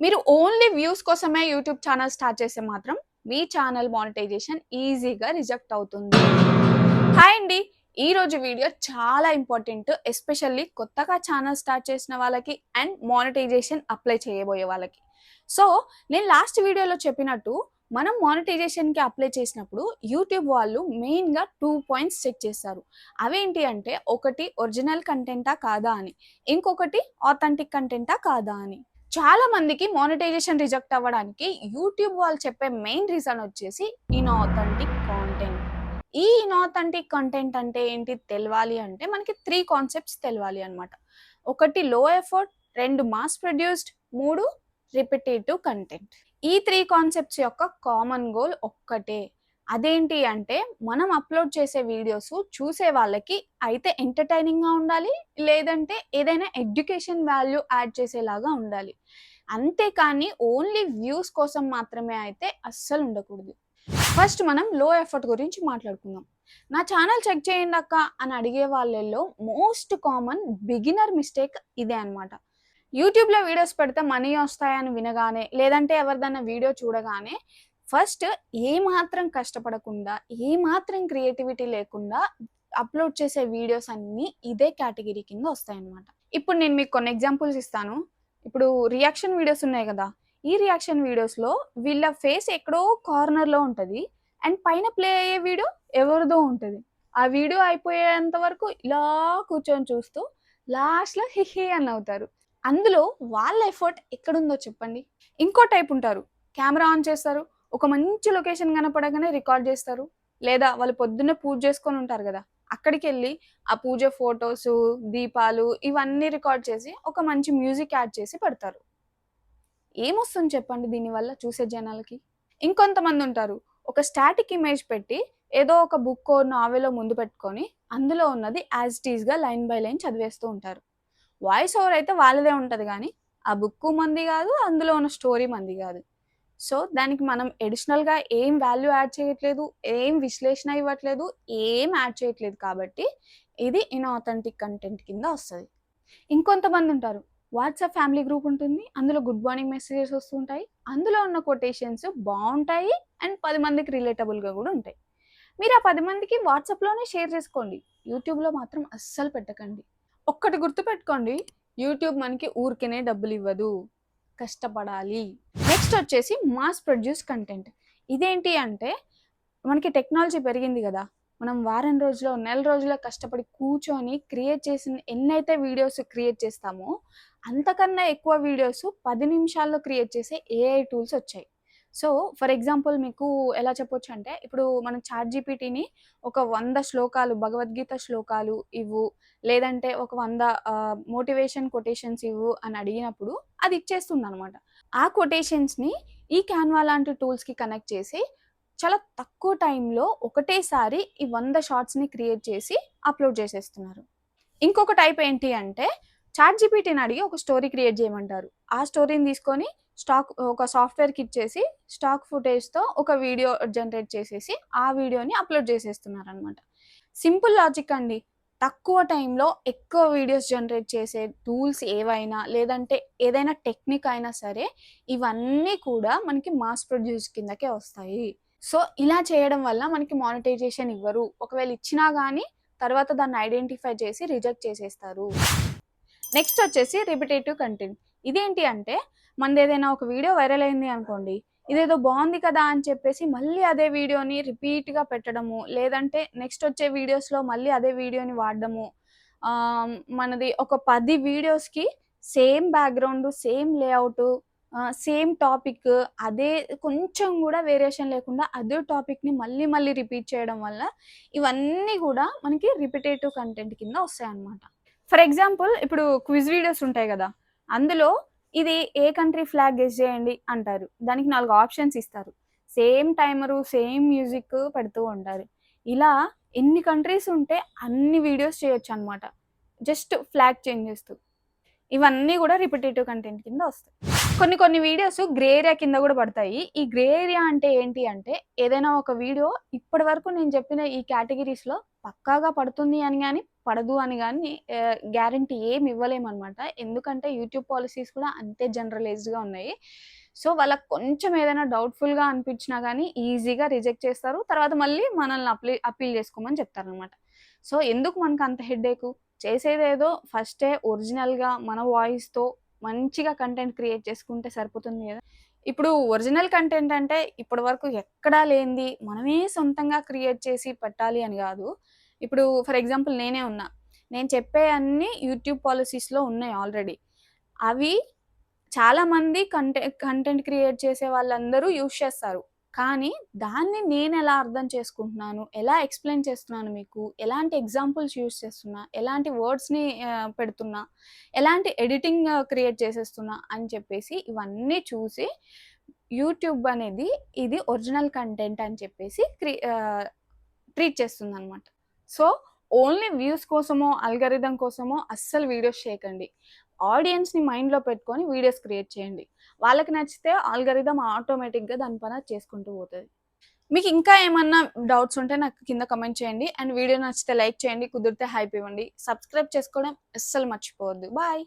మీరు only views కోసమే YouTube channel start చేస్తే మాత్రం మీ ఛానల్ మానిటైజేషన్ ఈజీగా రిజెక్ట్ అవుతుంది. హాయ్ అండి, ఈ రోజు వీడియో చాలా ఇంపార్టెంట్, ఎస్పెషల్లీ కొత్తగా ఛానల్ స్టార్ట్ చేసిన వాళ్ళకి అండ్ మానిటైజేషన్ అప్లై చేయబోయే వాళ్ళకి. సో నేను లాస్ట్ వీడియోలో చెప్పినట్టు మనం మానిటైజేషన్కి అప్లై చేసినప్పుడు యూట్యూబ్ వాళ్ళు మెయిన్గా 2 పాయింట్స్ చెక్ చేస్తారు. అవేంటి అంటే, ఒకటి ఒరిజినల్ కంటెంటా కాదా అని, ఇంకొకటి ఆథెంటిక్ కంటెంటా కాదా అని. చాలా మందికి మానిటైజేషన్ రిజెక్ట్ అవ్వడానికి యూట్యూబ్ వాళ్ళు చెప్పే మెయిన్ రీజన్ వచ్చేసి ఇన్ఆథెంటిక్ కాంటెంట్. ఈ ఇన్ఆథెంటిక్ కంటెంట్ అంటే ఏంటి తెలవాలి అంటే మనకి 3 కాన్సెప్ట్స్ తెలవాలి అనమాట. ఒకటి లో effort, 2 mass produced, 3 repetitive content. ఈ 3 కాన్సెప్ట్స్ యొక్క కామన్ గోల్ ఒక్కటే. అదేంటి అంటే, మనం అప్లోడ్ చేసే వీడియోస్ చూసే వాళ్ళకి అయితే ఎంటర్టైనింగ్గా ఉండాలి, లేదంటే ఏదైనా ఎడ్యుకేషన్ వాల్యూ యాడ్ చేసేలాగా ఉండాలి. అంతేకాని ఓన్లీ వ్యూస్ కోసం మాత్రమే అయితే అస్సలు ఉండకూడదు. ఫస్ట్ మనం లో ఎఫర్ట్ గురించి మాట్లాడుకుందాం. నా ఛానల్ చెక్ చేయండి అక్క అని అడిగే వాళ్ళల్లో మోస్ట్ కామన్ బిగినర్ మిస్టేక్ ఇదే అనమాట. యూట్యూబ్లో వీడియోస్ పెడితే మనీ వస్తాయని వినగానే, లేదంటే ఎవరిదైనా వీడియో చూడగానే ఫస్ట్ ఏమాత్రం కష్టపడకుండా, ఏమాత్రం క్రియేటివిటీ లేకుండా అప్లోడ్ చేసే వీడియోస్ అన్నీ ఇదే కేటగిరీ కింద వస్తాయన్నమాట. ఇప్పుడు నేను మీకు కొన్ని ఎగ్జాంపుల్స్ ఇస్తాను. ఇప్పుడు రియాక్షన్ వీడియోస్ ఉన్నాయి కదా, ఈ రియాక్షన్ వీడియోస్లో వీళ్ళ ఫేస్ ఎక్కడో కార్నర్లో ఉంటుంది అండ్ పైన ప్లే అయ్యే వీడియో ఎవరిదో ఉంటుంది. ఆ వీడియో అయిపోయేంత వరకు ఇలా కూర్చొని చూస్తూ లాస్ట్లో హిహి అని అవుతారు. అందులో వాళ్ళ ఎఫర్ట్ ఎక్కడుందో చెప్పండి. ఇంకో టైప్ ఉంటారు, కెమెరా ఆన్ చేస్తారు, ఒక మంచి లొకేషన్ కనపడగానే రికార్డ్ చేస్తారు. లేదా వాళ్ళు పొద్దున్నే పూజ చేసుకొని ఉంటారు కదా, అక్కడికి వెళ్ళి ఆ పూజ ఫొటోస్, దీపాలు ఇవన్నీ రికార్డ్ చేసి ఒక మంచి మ్యూజిక్ యాడ్ చేసి పెడతారు. ఏమొస్తుంది చెప్పండి దీనివల్ల చూసే జనాలకి? ఇంకొంతమంది ఉంటారు, ఒక స్టాటిక్ ఇమేజ్ పెట్టి ఏదో ఒక బుక్ నావెలో ముందు పెట్టుకొని అందులో ఉన్నది యాజ్ ఇట్ ఈస్గా లైన్ బై లైన్ చదివేస్తూ ఉంటారు. వాయిస్ ఓవర్ అయితే వాళ్ళదే ఉంటుంది, కానీ ఆ బుక్ మంది కాదు, అందులో ఉన్న స్టోరీ మంది కాదు. సో దానికి మనం ఎడిషనల్గా ఏం వాల్యూ యాడ్ చేయట్లేదు, ఏం విశ్లేషణ ఇవ్వట్లేదు, ఏం యాడ్ చేయట్లేదు, కాబట్టి ఇది ఇన్ఆథెంటిక్ కంటెంట్ కింద వస్తుంది. ఇంకొంతమంది ఉంటారు, వాట్సాప్ ఫ్యామిలీ గ్రూప్ ఉంటుంది, అందులో గుడ్ మార్నింగ్ మెసేజెస్ వస్తుంటాయి, అందులో ఉన్న కొటేషన్స్ బాగుంటాయి అండ్ 10 మందికి రిలేటబుల్గా కూడా ఉంటాయి. మీరు ఆ 10 మందికి వాట్సాప్లోనే షేర్ చేసుకోండి, యూట్యూబ్లో మాత్రం అస్సలు పెట్టకండి. ఒక్కటి గుర్తుపెట్టుకోండి, యూట్యూబ్ మనకి ఊరికేనే డబ్బులు ఇవ్వదు, కష్టపడాలి. నెక్స్ట్ వచ్చేసి మాస్ ప్రొడ్యూస్ కంటెంట్. ఇదేంటి అంటే, మనకి టెక్నాలజీ పెరిగింది కదా, మనం వారం రోజులో, నెల రోజుల్లో కష్టపడి కూర్చొని క్రియేట్ చేసిన ఎన్నైతే వీడియోస్ క్రియేట్ చేస్తామో అంతకన్నా ఎక్కువ వీడియోస్ 10 నిమిషాల్లో క్రియేట్ చేసే ఏఐ టూల్స్ వచ్చాయి. సో ఫర్ ఎగ్జాంపుల్ మీకు ఎలా చెప్పొచ్చు అంటే, ఇప్పుడు మనం చాట్‌జీపీటీని ఒక 100 శ్లోకాలు, భగవద్గీత శ్లోకాలు ఇవ్వు, లేదంటే ఒక 100 మోటివేషన్ కొటేషన్స్ ఇవ్వు అని అడిగినప్పుడు అది ఇచ్చేస్తుందనమాట. ఆ కొటేషన్స్‌ని ఈ క్యాన్వా లాంటి టూల్స్‌కి కనెక్ట్ చేసి చాలా తక్కువ టైంలో ఒకటేసారి ఈ 100 షార్ట్స్‌ని క్రియేట్ చేసి అప్లోడ్ చేసేస్తున్నారు. ఇంకొక టైప్ ఏంటి అంటే, చాట్‌జీపీటీని అడిగి ఒక స్టోరీ క్రియేట్ చేయమంటారు. ఆ స్టోరీని తీసుకొని ఒక సాఫ్ట్‌వేర్‌కి ఇచ్చేసి స్టాక్ ఫుటేజ్‌తో ఒక వీడియో జనరేట్ చేసేసి ఆ వీడియోని అప్లోడ్ చేసేస్తున్నారనమాట. సింపుల్ లాజిక్ అండి. తక్కువ టైంలో ఎక్కువ వీడియోస్ జనరేట్ చేసే టూల్స్ ఏవైనా, లేదంటే ఏదైనా టెక్నిక్ అయినా సరే, ఇవన్నీ కూడా మనకి మాస్ ప్రొడ్యూస్ కిందకే వస్తాయి. సో ఇలా చేయడం వల్ల మనకి మానిటైజేషన్ ఇవ్వరు. ఒకవేళ ఇచ్చినా గానీ తర్వాత దాన్ని ఐడెంటిఫై చేసి రిజెక్ట్ చేసేస్తారు. నెక్స్ట్ వచ్చేసి రిపిటేటివ్ కంటెంట్. ఇదేంటి అంటే, మనదేదైనా ఒక వీడియో వైరల్ అయింది అనుకోండి, ఇదేదో బాగుంది కదా అని చెప్పేసి మళ్ళీ అదే వీడియోని రిపీట్‌గా పెట్టడము, లేదంటే నెక్స్ట్ వచ్చే వీడియోస్‌లో మళ్ళీ అదే వీడియోని వాడడము. మనది ఒక 10 వీడియోస్‌కి same background, same layout, same topic, అదే కొంచెం కూడా వేరియేషన్ లేకుండా అదే టాపిక్‌ని మళ్ళీ మళ్ళీ రిపీట్ చేయడం వల్ల ఇవన్నీ కూడా మనకి రిపిటేటివ్ కంటెంట్ కింద వస్తాయన్నమాట. ఫర్ ఎగ్జాంపుల్ ఇప్పుడు క్విజ్ వీడియోస్ ఉంటాయి కదా, అందులో ఇది ఏ కంట్రీ ఫ్లాగ్ గెస్ చేయండి అంటారు. దానికి 4 ఆప్షన్స్ ఇస్తారు. సేమ్ టైమరు, సేమ్ మ్యూజిక్ పెడుతూ ఉంటారు. ఇలా ఎన్ని కంట్రీస్ ఉంటే అన్ని వీడియోస్ చేయొచ్చు అనమాట, జస్ట్ ఫ్లాగ్ చేంజ్ చేస్తూ. ఇవన్నీ కూడా రిపిటేటివ్ కంటెంట్ కింద వస్తాయి. కొన్ని వీడియోస్ గ్రే ఏరియా కింద కూడా పడతాయి. ఈ గ్రే ఏరియా అంటే ఏంటి అంటే, ఏదైనా ఒక వీడియో ఇప్పటి వరకు నేను చెప్పిన ఈ కేటగిరీస్‌లో పక్కాగా పడుతుంది అని గాని, పడదు అని గాని గ్యారంటీ ఏమి ఇవ్వలేమనమాట. ఎందుకంటే యూట్యూబ్ పాలిసీస్ కూడా అంతే జనరలైజ్డ్‌గా ఉన్నాయి. సో, వాళ్ళకి కొంచెం ఏదైనా డౌట్‌ఫుల్‌గా అనిపించినా గానీ ఈజీగా రిజెక్ట్ చేస్తారు. తర్వాత మళ్ళీ మనల్ని అప్పీల్ చేసుకోమని చెప్తారనమాట. సో, ఎందుకు మనకంత హెడ్‌ఏకు? చేసేదేదో ఫస్టే ఒరిజినల్‌గా మన వాయిస్‌తో మంచిగా కంటెంట్ క్రియేట్ చేసుకుంటే సరిపోతుంది గదా! ఇప్పుడు ఒరిజినల్ కంటెంట్ అంటే ఇప్పటి వరకు ఎక్కడా లేనిది మనమే సొంతంగా క్రియేట్ చేసి పెట్టాలి అని గాదు. ఇప్పుడు ఫర్ ఎగ్జాంపుల్ నేనే ఉన్నా. నేను చెప్పే అన్నీ యూట్యూబ్ పాలిసీస్‌లో ఉన్నాయి ఆల్రెడీ. అవి చాలామంది కంటెంట్ క్రియేట్ చేసే వాళ్ళందరూ యూజ్ చేస్తారు. కానీ దాన్ని నేనెలా అర్థం చేసుకుంటున్నాను, ఎలా ఎక్స్‌ప్లెయిన్ చేస్తున్నాను మీకు, ఎలాంటి ఎగ్జాంపుల్స్ యూజ్ చేస్తున్నా, ఎలాంటి వర్డ్స్‌ని పెడుతున్నా, ఎలాంటి ఎడిటింగ్ క్రియేట్ చేసేస్తున్నా అని చెప్పేసి ఇవన్నీ చూసి యూట్యూబ్ అనేది ఇది ఒరిజినల్ కంటెంట్ అని చెప్పేసి ట్రీట్ చేస్తుందనమాట. సో, ఓన్లీ వ్యూస్ కోసమో, అల్గారిథం కోసమో అస్సలు వీడియోస్ చేయకండి. ఆడియన్స్‌ని మైండ్‌లో పెట్టుకొని వీడియోస్ క్రియేట్ చేయండి. వాళ్ళకి నచ్చితే ఆల్గారిథం ఆటోమేటిక్‌గా దాని పని అది చేసుకుంటూ పోతది. మీకు ఇంకా ఏమన్నా డౌట్స్ ఉంటే నాకు కింద కామెంట్ చేయండి. అండ్ వీడియో నచ్చితే లైక్ చేయండి. కుదిరితే హైప్ ఇవ్వండి. సబ్స్క్రైబ్ చేసుకోవడం అస్సలు మర్చిపోవద్దు. బాయ్.